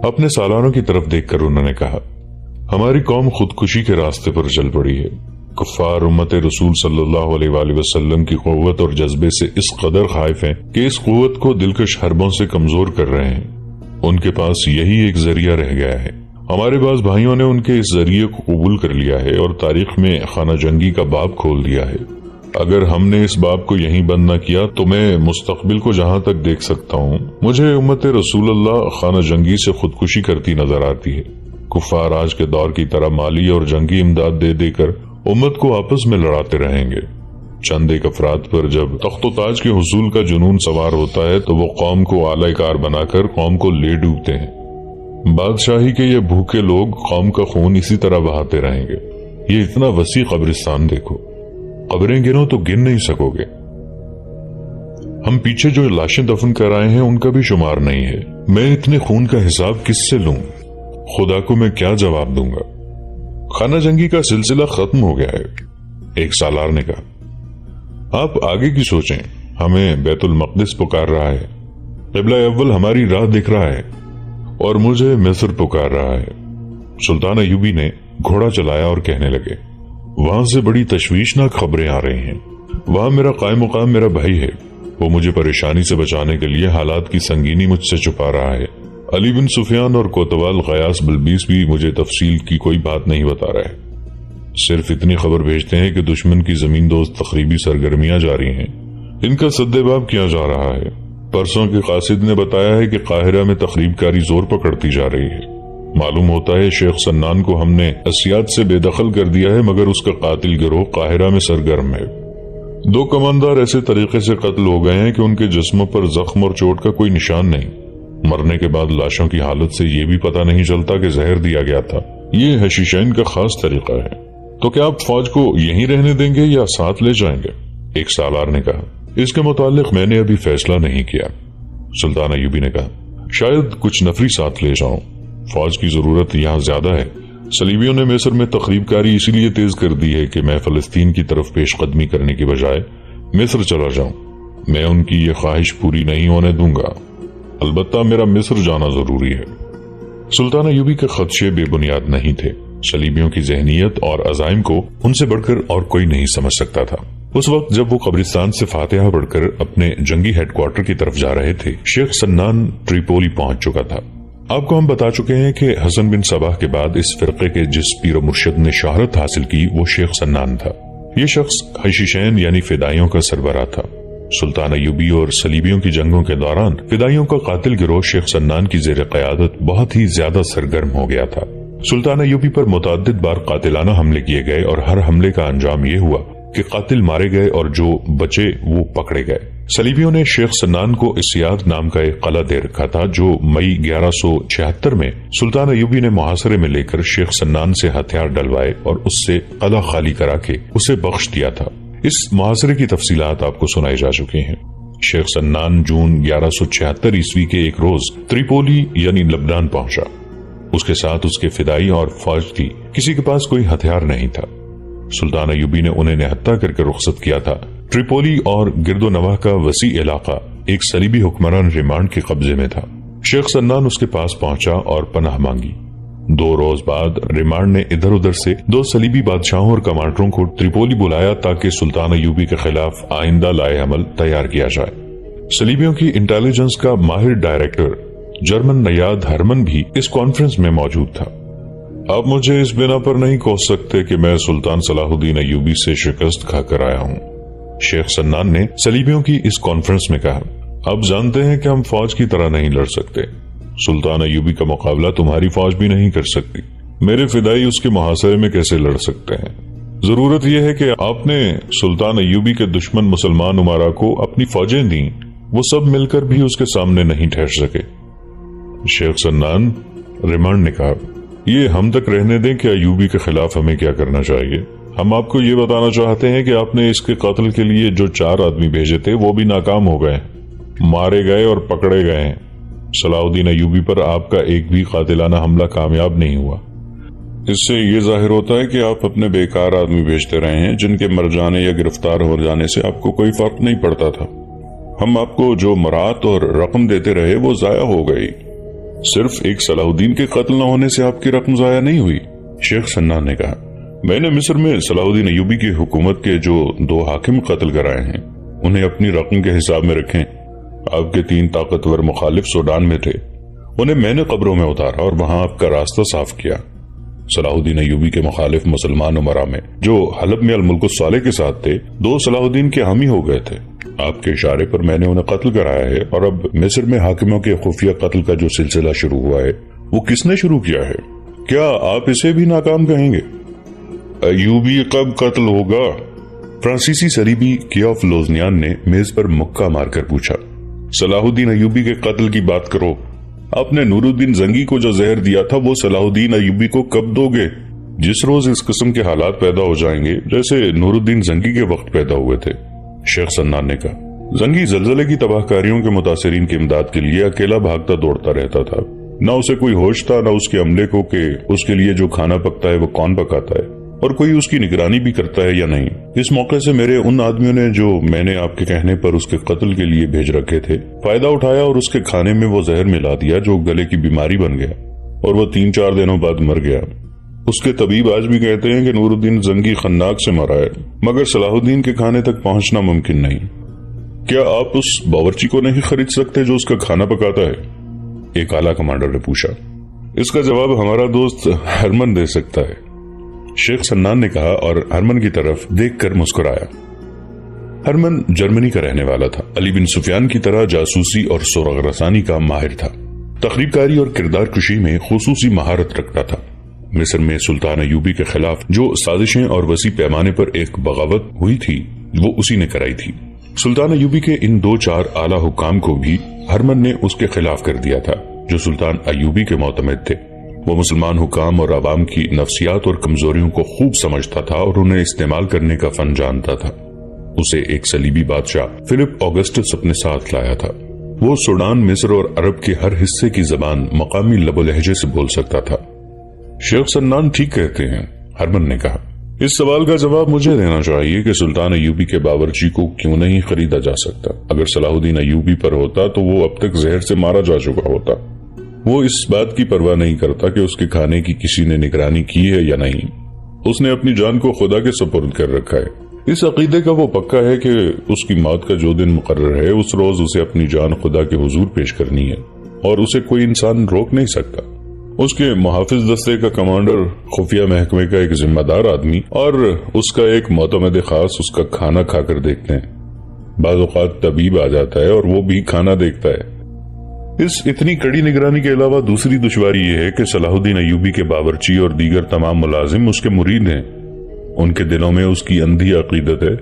اپنے سالاروں کی طرف دیکھ کر انہوں نے کہا، ہماری قوم خودکشی کے راستے پر چل پڑی ہے۔ کفار امت رسول صلی اللہ علیہ وآلہ وسلم کی قوت اور جذبے سے اس قدر خائف ہیں کہ اس قوت کو دلکش حربوں سے کمزور کر رہے ہیں۔ ان کے پاس یہی ایک ذریعہ رہ گیا ہے۔ ہمارے بعض بھائیوں نے ان کے اس ذریعے کو قبول کر لیا ہے اور تاریخ میں خانہ جنگی کا باب کھول دیا ہے۔ اگر ہم نے اس باب کو یہیں بند نہ کیا تو میں مستقبل کو جہاں تک دیکھ سکتا ہوں، مجھے امت رسول اللہ خانہ جنگی سے خودکشی کرتی نظر آتی ہے۔ کفار آج کے دور کی طرح مالی اور جنگی امداد دے دے کر امت کو آپس میں لڑاتے رہیں گے۔ چند ایک افراد پر جب تخت و تاج کے حصول کا جنون سوار ہوتا ہے تو وہ قوم کو اعلی کار بنا کر قوم کو لے ڈوبتے ہیں۔ بادشاہی کے یہ بھوکے لوگ قوم کا خون اسی طرح بہاتے رہیں گے۔ یہ اتنا وسیع قبرستان دیکھو، قبریں گنو تو گن نہیں سکو گے۔ ہم پیچھے جو لاشیں دفن کر آئے ہیں ان کا بھی شمار نہیں ہے۔ میں اتنے خون کا حساب کس سے لوں؟ خدا کو میں کیا جواب دوں گا؟ خانہ جنگی کا سلسلہ ختم ہو گیا ہے، ایک سالار نے کہا۔ آپ آگے کی سوچیں، ہمیں بیت المقدس پکار رہا ہے، قبلہ اول ہماری راہ دکھ رہا ہے، اور مجھے مصر پکار رہا ہے۔ سلطان ایوبی نے گھوڑا چلایا اور کہنے لگے، وہاں سے بڑی تشویشناک خبریں آ رہی ہیں۔ وہاں میرا قائم مقام میرا بھائی ہے، وہ مجھے پریشانی سے بچانے کے لیے حالات کی سنگینی مجھ سے چھپا رہا ہے۔ علی بن سفیان اور کوتوال غیاس بلبیس بھی مجھے تفصیل کی کوئی بات نہیں بتا رہے، صرف اتنی خبر بھیجتے ہیں کہ دشمن کی زمین دوست تخریبی سرگرمیاں جاری ہیں۔ ان کا سدباب کیا جا رہا ہے۔ پرسوں کے قاصد نے بتایا ہے کہ قاہرہ میں تخریب کاری زور پکڑتی جا رہی ہے۔ معلوم ہوتا ہے شیخ سنان کو ہم نے اسیات سے بے دخل کر دیا ہے، مگر اس کا قاتل گروہ قاہرہ میں سرگرم ہے۔ 2 کماندار ایسے طریقے سے قتل ہو گئے ہیں کہ ان کے جسموں پر زخم اور چوٹ کا کوئی نشان نہیں۔ مرنے کے بعد لاشوں کی حالت سے یہ بھی پتہ نہیں چلتا کہ زہر دیا گیا تھا۔ یہ حشیشین کا خاص طریقہ ہے۔ تو کیا آپ فوج کو یہیں رہنے دیں گے یا ساتھ لے جائیں گے؟ ایک سالار نے کہا، اس کے متعلق میں نے ابھی فیصلہ نہیں کیا۔ سلطان ایوبی نے کہا، شاید کچھ نفری ساتھ لے جاؤں، فوج کی ضرورت یہاں زیادہ ہے۔ صلیبیوں نے مصر میں تخریب کاری اسی لیے تیز کر دی ہے کہ میں فلسطین کی طرف پیش قدمی کرنے کی بجائے مصر چلا جاؤں۔ میں ان کی یہ خواہش پوری نہیں ہونے دوں گا، البتہ میرا مصر جانا ضروری ہے۔ سلطان ایوبی کے خدشے بے بنیاد نہیں تھے۔ صلیبیوں کی ذہنیت اور عزائم کو ان سے بڑھ کر اور کوئی نہیں سمجھ سکتا تھا۔ اس وقت جب وہ قبرستان سے فاتحہ پڑھ کر اپنے جنگی ہیڈ کوارٹر کی طرف جا رہے تھے، شیخ سنان ٹریپولی پہنچ چکا تھا۔ آپ کو ہم بتا چکے ہیں کہ حسن بن صباح کے بعد اس فرقے کے جس پیر و مرشد نے شہرت حاصل کی وہ شیخ سنان تھا۔ یہ شخص حشیشین یعنی فدائیوں کا سربراہ تھا۔ سلطان ایوبی اور صلیبیوں کی جنگوں کے دوران فدائیوں کا قاتل گروہ شیخ سنان کی زیر قیادت بہت ہی زیادہ سرگرم ہو گیا تھا۔ سلطان ایوبی پر متعدد بار قاتلانہ حملے کیے گئے اور ہر حملے کا انجام یہ ہوا کہ قاتل مارے گئے اور جو بچے وہ پکڑے گئے۔ صلیبیوں نے شیخ سنان کو اسیاد نام کا ایک قلعہ دے رکھا تھا جو مئی 1176 میں سلطان ایوبی نے محاصرے میں لے کر شیخ سنان سے ہتھیار ڈلوائے اور اس سے قلعہ خالی کرا کے اسے بخش دیا تھا۔ اس محاصرے کی تفصیلات آپ کو سنائی جا چکی ہیں۔ شیخ سنان جون 1176 عیسوی کے ایک روز تریپولی یعنی لبنان پہنچا۔ اس کے ساتھ اس کے فدائی اور فوج تھی، کسی کے پاس کوئی ہتھیار نہیں تھا۔ سلطان ایوبی نے انہیں نہتہ کر کے رخصت کیا تھا۔ تریپولی اور گرد و نواح کا وسیع علاقہ ایک صلیبی حکمران ریمانڈ کے قبضے میں تھا۔ شیخ سنان اس کے پاس پہنچا اور پناہ مانگی۔ 2 روز بعد ریمانڈ نے ادھر ادھر سے 2 صلیبی بادشاہوں اور کمانڈروں کو تریپولی بلایا تاکہ سلطان ایوبی کے خلاف آئندہ لائے عمل تیار کیا جائے۔ صلیبیوں کی انٹیلیجنس کا ماہر ڈائریکٹر جرمن نیاد ہرمن بھی اس کانفرنس میں موجود تھا۔ آپ مجھے اس بنا پر نہیں کہہ سکتے کہ میں سلطان صلاح الدین ایوبی سے شکست کھا کر آیا ہوں، شیخ سنان نے صلیبیوں کی اس کانفرنس میں کہا۔ آپ جانتے ہیں کہ ہم فوج کی طرح نہیں لڑ سکتے۔ سلطان ایوبی کا مقابلہ تمہاری فوج بھی نہیں کر سکتی۔ میرے فدائی اس کے محاصرے میں کیسے لڑ سکتے ہیں؟ ضرورت یہ ہے کہ آپ نے سلطان ایوبی کے دشمن مسلمان امارا کو اپنی فوجیں دیں، وہ سب مل کر بھی اس کے سامنے نہیں ٹھہر سکے۔ شیخ سنان، ریمانڈ نے کہا، یہ ہم تک رہنے دیں کہ ایوبی کے خلاف ہمیں کیا کرنا چاہیے۔ ہم آپ کو یہ بتانا چاہتے ہیں کہ آپ نے اس کے قتل کے لیے جو 4 آدمی بھیجے تھے وہ بھی ناکام ہو گئے، مارے گئے اور پکڑے گئے ہیں۔ صلاح الدین ایوبی پر آپ کا ایک بھی قاتلانہ حملہ کامیاب نہیں ہوا۔ اس سے یہ ظاہر ہوتا ہے کہ آپ اپنے بیکار آدمی بھیجتے رہے ہیں جن کے مر جانے یا گرفتار ہو جانے سے آپ کو کوئی فرق نہیں پڑتا تھا۔ ہم آپ کو جو مرات اور رقم دیتے رہے وہ ضائع ہو گئی۔ صرف ایک صلاح الدین کے قتل نہ ہونے سے آپ کی رقم ضائع نہیں ہوئی؟ شیخ سنان نے کہا، میں نے مصر میں صلاح الدین ایوبی کی حکومت کے جو 2 حاکم قتل کرائے ہیں انہیں اپنی رقم کے حساب میں رکھیں۔ آپ کے 3 طاقتور مخالف سوڈان میں تھے، انہیں میں نے قبروں میں اتارا اور وہاں آپ کا راستہ صاف کیا۔ صلاح الدین ایوبی کے مخالف مسلمان امراء میں جو حلب میں الملک الصالح کے ساتھ تھے 2 صلاح الدین کے حامی ہو گئے تھے۔ آپ کے اشارے پر میں نے انہیں قتل کرایا ہے، اور اب مصر میں حاکموں کے خفیہ قتل کا جو سلسلہ شروع ہوا ہے وہ کس نے شروع کیا ہے؟ کیا آپ اسے بھی ناکام کہیں گے؟ ایوبی کب قتل ہوگا؟ فرانسیسی صلیبی کیوف لوزنیان نے میز پر مکہ مار کر پوچھا۔ صلاح الدین ایوبی کے قتل کی بات کرو، آپ نے نور الدین زنگی کو جو زہر دیا تھا وہ صلاح الدین ایوبی کو کب دو گے؟ جس روز اس قسم کے حالات پیدا ہو جائیں گے جیسے نور الدین زنگی کے وقت پیدا ہوئے تھے۔ شیخ سنان نے کہا، زنگی زلزلے کی تباہ کاریوں کے متاثرین کی امداد کے لیے اکیلا بھاگتا دوڑتا رہتا تھا، نہ اسے کوئی ہوش تھا نہ اس کے عملے کو کہ اس کے لیے جو کھانا پکتا ہے وہ کون پکاتا ہے اور کوئی اس کی نگرانی بھی کرتا ہے یا نہیں۔ اس موقع سے میرے ان آدمیوں نے جو میں نے آپ کے کہنے پر اس کے قتل کے لیے بھیج رکھے تھے فائدہ اٹھایا اور اس کے کھانے میں وہ زہر ملا دیا جو گلے کی بیماری بن گیا اور وہ 3-4 دنوں بعد مر گیا۔ اس کے طبیب آج بھی کہتے ہیں کہ نور الدین زنگی خناق سے مرا ہے، مگر صلاح الدین کے کھانے تک پہنچنا ممکن نہیں۔ کیا آپ اس باورچی کو نہیں خرید سکتے جو اس کا کھانا پکاتا ہے؟ ایک اعلیٰ کمانڈر نے پوچھا۔ اس کا جواب ہمارا دوست ہرمن دے سکتا ہے، شیخ سنان نے کہا اور ہرمن کی طرف دیکھ کر مسکرایا۔ ہرمن جرمنی کا رہنے والا تھا، علی بن سفیان کی طرح جاسوسی اور سرغ رسانی کا ماہر تھا، تخریب کاری اور کردار کشی میں خصوصی مہارت رکھتا تھا۔ مصر میں سلطان ایوبی کے خلاف جو سازشیں اور وسیع پیمانے پر ایک بغاوت ہوئی تھی وہ اسی نے کرائی تھی۔ سلطان ایوبی کے ان 2-4 اعلیٰ حکام کو بھی ہرمن نے اس کے خلاف کر دیا تھا جو سلطان ایوبی کے معتمد تھے۔ وہ مسلمان حکام اور عوام کی نفسیات اور کمزوریوں کو خوب سمجھتا تھا اور انہیں استعمال کرنے کا فن جانتا تھا۔ اسے ایک صلیبی بادشاہ فلپ آگسٹس اپنے ساتھ لایا تھا۔ وہ سوڈان، مصر اور عرب کے ہر حصے کی زبان مقامی لب و لہجے سے بول سکتا تھا۔ شیخ سنان ٹھیک کہتے ہیں، ہرمن نے کہا۔ اس سوال کا جواب مجھے دینا چاہیے کہ سلطان ایوبی کے باورچی کو کیوں نہیں خریدا جا سکتا؟ اگر صلاح الدین ایوبی پر ہوتا تو وہ اب تک زہر سے مارا جا چکا ہوتا۔ وہ اس بات کی پرواہ نہیں کرتا کہ اس کے کھانے کی کسی نے نگرانی کی ہے یا نہیں، اس نے اپنی جان کو خدا کے سپرد کر رکھا ہے۔ اس عقیدے کا وہ پکا ہے کہ اس کی موت کا جو دن مقرر ہے اس روز اسے اپنی جان خدا کے حضور پیش کرنی ہے اور اسے کوئی انسان روک نہیں سکتا۔ اس کے محافظ دستے کا کمانڈر، خفیہ محکمے کا ایک ذمہ دار آدمی اور اس کا ایک معتمد خاص اس کا کھانا کھا کر دیکھتے ہیں۔ بعض اوقات طبیب آ جاتا ہے اور وہ بھی کھانا دیکھتا ہے۔ اس اتنی کڑی نگرانی کے علاوہ دوسری دشواری یہ ہے کہ صلاح الدین ایوبی کے باورچی اور دیگر تمام ملازم اس کے مرید ہیں۔ ان کے دلوں میں اس کی اندھی عقیدت ہے۔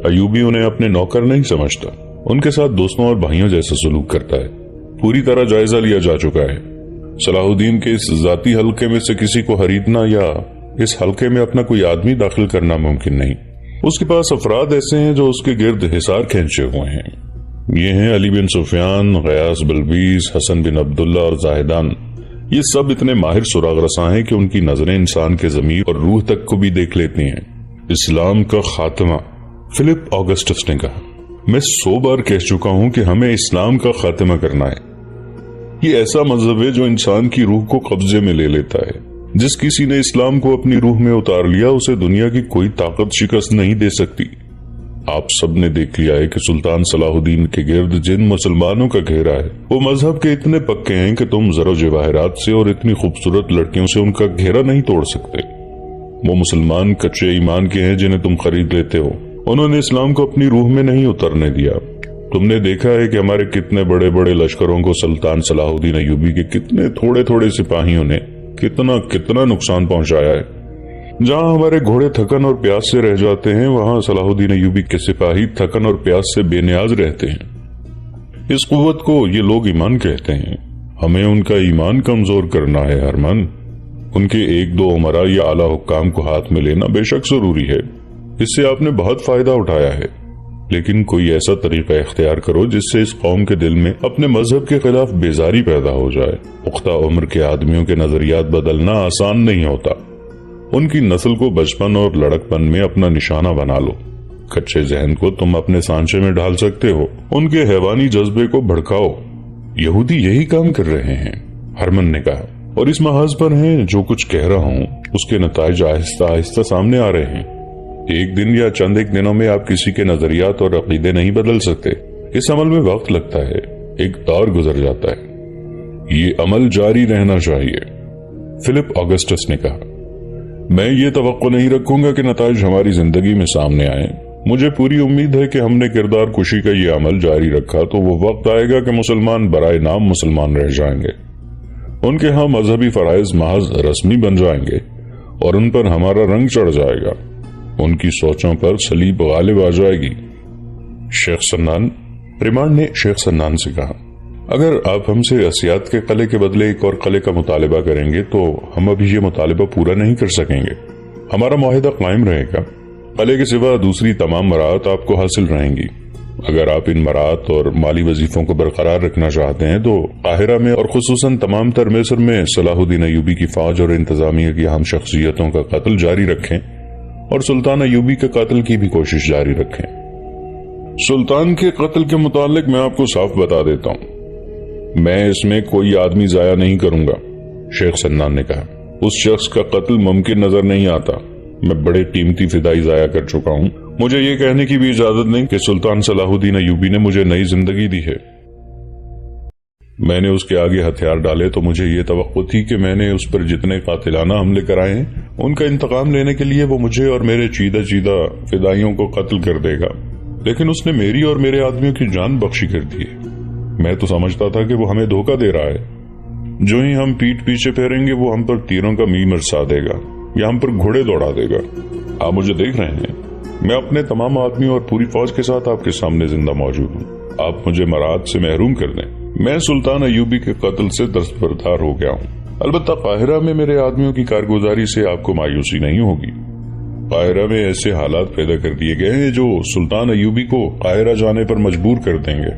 ایوبی انہیں اپنے نوکر نہیں سمجھتا، ان کے ساتھ دوستوں اور بھائیوں جیسا سلوک کرتا ہے۔ پوری طرح جائزہ لیا جا چکا ہے۔ صلاح الدین کے اس ذاتی حلقے میں سے کسی کو خریدنا یا اس حلقے میں اپنا کوئی آدمی داخل کرنا ممکن نہیں۔ اس کے پاس افراد ایسے ہیں جو اس کے گرد حصار کھینچے ہوئے ہیں۔ یہ ہیں علی بن سفیان، غیاث بلبیس، حسن بن عبداللہ اور زاہدان۔ یہ سب اتنے ماہر سراغ رساں ہیں کہ ان کی نظریں انسان کے ضمیر اور روح تک کو بھی دیکھ لیتی ہیں۔ اسلام کا خاتمہ، فلپ آگسٹس نے کہا۔ میں 100 بار کہہ چکا ہوں کہ ہمیں اسلام کا خاتمہ کرنا ہے۔ یہ ایسا مذہب ہے جو انسان کی روح کو قبضے میں لے لیتا ہے۔ جس کسی نے اسلام کو اپنی روح میں اتار لیا اسے دنیا کی کوئی طاقت شکست نہیں دے سکتی۔ آپ سب نے دیکھ لیا ہے کہ سلطان صلاح الدین کے گرد جن مسلمانوں کا گھیرا ہے وہ مذہب کے اتنے پکے ہیں کہ تم زر و جواہرات سے اور اتنی خوبصورت لڑکیوں سے ان کا گھیرا نہیں توڑ سکتے۔ وہ مسلمان کچے ایمان کے ہیں جنہیں تم خرید لیتے ہو، انہوں نے اسلام کو اپنی روح میں نہیں اترنے دیا۔ تم نے دیکھا ہے کہ ہمارے کتنے بڑے بڑے لشکروں کو سلطان صلاح الدین ایوبی کے کتنے تھوڑے تھوڑے سپاہیوں نے کتنا نقصان پہنچایا ہے۔ جہاں ہمارے گھوڑے تھکن اور پیاس سے رہ جاتے ہیں وہاں صلاح الدین ایوبی کے سپاہی تھکن اور پیاس سے بے نیاز رہتے ہیں۔ اس قوت کو یہ لوگ ایمان کہتے ہیں۔ ہمیں ان کا ایمان کمزور کرنا ہے ہرمن۔ ان کے 1-2 امراء یا اعلیٰ حکام کو ہاتھ میں لینا بے شک ضروری ہے، اس سے آپ نے بہت فائدہ اٹھایا ہے، لیکن کوئی ایسا طریقہ اختیار کرو جس سے اس قوم کے دل میں اپنے مذہب کے خلاف بیزاری پیدا ہو جائے۔ پختہ عمر کے آدمیوں کے نظریات بدلنا آسان نہیں ہوتا۔ ان کی نسل کو بچپن اور لڑکپن میں اپنا نشانہ بنا لو۔ کچے ذہن کو تم اپنے سانچے میں ڈال سکتے ہو، ان کے حیوانی جذبے کو بھڑکاؤ۔ یہودی یہی کام کر رہے ہیں۔ ہرمن نے کہا، اور اس محاذ پر ہیں جو کچھ کہہ رہا ہوں اس کے نتائج آہستہ آہستہ سامنے آ رہے ہیں۔ ایک دن یا چند ایک دنوں میں آپ کسی کے نظریات اور عقیدے نہیں بدل سکتے، اس عمل میں وقت لگتا ہے، ایک دور گزر جاتا ہے، یہ عمل جاری رہنا چاہیے۔ فلپ آگسٹس نے کہا، میں یہ توقع نہیں رکھوں گا کہ نتائج ہماری زندگی میں سامنے آئیں۔ مجھے پوری امید ہے کہ ہم نے کردار کشی کا یہ عمل جاری رکھا تو وہ وقت آئے گا کہ مسلمان برائے نام مسلمان رہ جائیں گے، ان کے ہاں مذہبی فرائض محض رسمی بن جائیں گے اور ان پر ہمارا رنگ چڑھ جائے گا، ان کی سوچوں پر صلیب غالب آ جائے گی۔ ریمانڈ نے شیخ سنان سے کہا، اگر آپ ہم سے اسیات کے قلعے کے بدلے ایک اور قلعے کا مطالبہ کریں گے تو ہم ابھی یہ مطالبہ پورا نہیں کر سکیں گے۔ ہمارا معاہدہ قائم رہے گا، قلعے کے سوا دوسری تمام مراعات آپ کو حاصل رہیں گی۔ اگر آپ ان مراعات اور مالی وظیفوں کو برقرار رکھنا چاہتے ہیں تو قاہرہ میں اور خصوصاً تمام تر مصر میں صلاح الدین ایوبی کی فوج اور انتظامیہ کی اہم شخصیتوں کا قتل جاری رکھیں اور سلطان ایوبی کے قتل کی بھی کوشش جاری رکھیں۔ سلطان کے قتل کے متعلق میں آپ کو صاف بتا دیتا ہوں، میں اس میں کوئی آدمی ضائع نہیں کروں گا، شیخ سنان نے کہا۔ اس شخص کا قتل ممکن نظر نہیں آتا، میں بڑے قیمتی فدائی ضائع کر چکا ہوں، مجھے یہ کہنے کی بھی اجازت نہیں کہ سلطان صلاح الدین ایوبی نے مجھے نئی زندگی دی ہے۔ میں نے اس کے آگے ہتھیار ڈالے تو مجھے یہ توقع تھی کہ میں نے اس پر جتنے قاتلانہ حملے کرائے ہیں ان کا انتقام لینے کے لیے وہ مجھے اور میرے چیدہ فدائیوں کو قتل کر دے گا، لیکن اس نے میری اور میرے آدمیوں کی جان بخشی کر دی ہے۔ میں تو سمجھتا تھا کہ وہ ہمیں دھوکہ دے رہا ہے، جو ہی ہم پیٹ پیچھے پھیریں گے وہ ہم پر تیروں کا می مرسا دے گا یا ہم پر گھوڑے دوڑا دے گا۔ آپ مجھے دیکھ رہے ہیں، میں اپنے تمام آدمیوں اور پوری فوج کے ساتھ آپ کے سامنے زندہ موجود ہوں، آپ مجھے مراعات سے محروم کر دیں۔ میں سلطان ایوبی کے قتل سے دستبردار ہو گیا ہوں، البتہ قاہرہ میں میرے آدمیوں کی کارگزاری سے آپ کو مایوسی نہیں ہوگی۔ قاہرہ میں ایسے حالات پیدا کر دیے گئے ہیں جو سلطان ایوبی کو قاہرہ جانے پر مجبور کر دیں گے،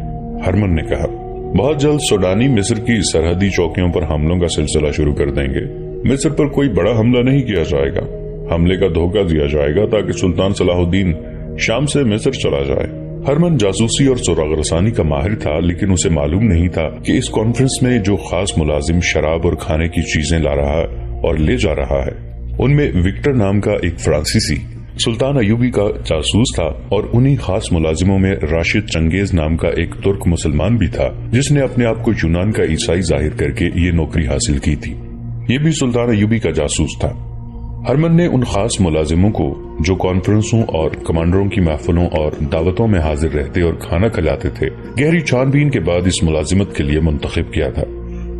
ہرمن نے کہا۔ بہت جلد سوڈانی مصر کی سرحدی چوکیوں پر حملوں کا سلسلہ شروع کر دیں گے۔ مصر پر کوئی بڑا حملہ نہیں کیا جائے گا، حملے کا دھوکہ دیا جائے گا تاکہ سلطان صلاح الدین شام سے مصر چلا جائے۔ ہرمن جاسوسی اور سراغ رسانی کا ماہر تھا، لیکن اسے معلوم نہیں تھا کہ اس کانفرنس میں جو خاص ملازم شراب اور کھانے کی چیزیں لا رہا اور لے جا رہا ہے ان میں وکٹر نام کا ایک فرانسیسی سلطان ایوبی کا جاسوس تھا، اور انہی خاص ملازموں میں راشد چنگیز نام کا ایک ترک مسلمان بھی تھا جس نے اپنے آپ کو یونان کا عیسائی ظاہر کر کے یہ نوکری حاصل کی تھی۔ یہ بھی سلطان ایوبی کا جاسوس تھا۔ ہرمن نے ان خاص ملازموں کو جو کانفرنسوں اور کمانڈروں کی محفلوں اور دعوتوں میں حاضر رہتے اور کھانا کھلاتے تھے، گہری چھان بین کے بعد اس ملازمت کے لیے منتخب کیا تھا۔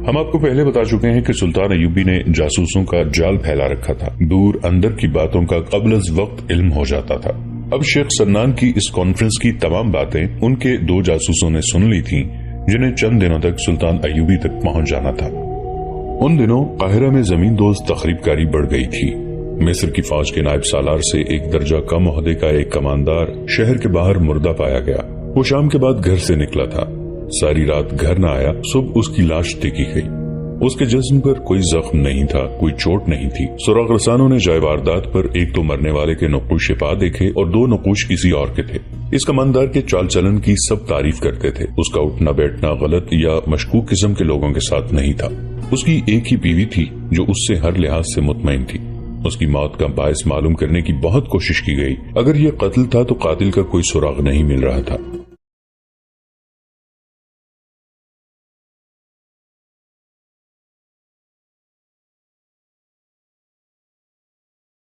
ہم آپ کو پہلے بتا چکے ہیں کہ سلطان ایوبی نے جاسوسوں کا جال پھیلا رکھا تھا، دور اندر کی باتوں کا قبل از وقت علم ہو جاتا تھا۔ اب شیخ سنان کی اس کانفرنس کی تمام باتیں ان کے 2 جاسوسوں نے سن لی تھیں جنہیں چند دنوں تک سلطان ایوبی تک پہنچ جانا تھا۔ ان دنوں قاہرہ میں زمین دوست تخریب کاری بڑھ گئی تھی۔ مصر کی فوج کے نائب سالار سے ایک درجہ کم عہدے کا ایک کماندار شہر کے باہر مردہ پایا گیا۔ وہ شام کے بعد گھر سے نکلا تھا، ساری رات گھر نہ آیا، صبح اس کی لاش دیکھی گئی۔ اس کے جسم پر کوئی زخم نہیں تھا، کوئی چوٹ نہیں تھی۔ سراغ رسانوں نے جائے واردات پر ایک تو مرنے والے کے نقوش پا دیکھے اور 2 نقوش کسی اور کے تھے۔ اس کماندار کے چال چلن کی سب تعریف کرتے تھے، اس کا اٹھنا بیٹھنا غلط یا مشکوک قسم کے لوگوں کے ساتھ نہیں تھا۔ اس کی ایک ہی بیوی تھی جو اس سے ہر لحاظ سے مطمئن تھی۔ اس کی موت کا باعث معلوم کرنے کی بہت کوشش کی گئی، اگر یہ قتل تھا تو قاتل کا کوئی سراغ نہیں مل رہا تھا۔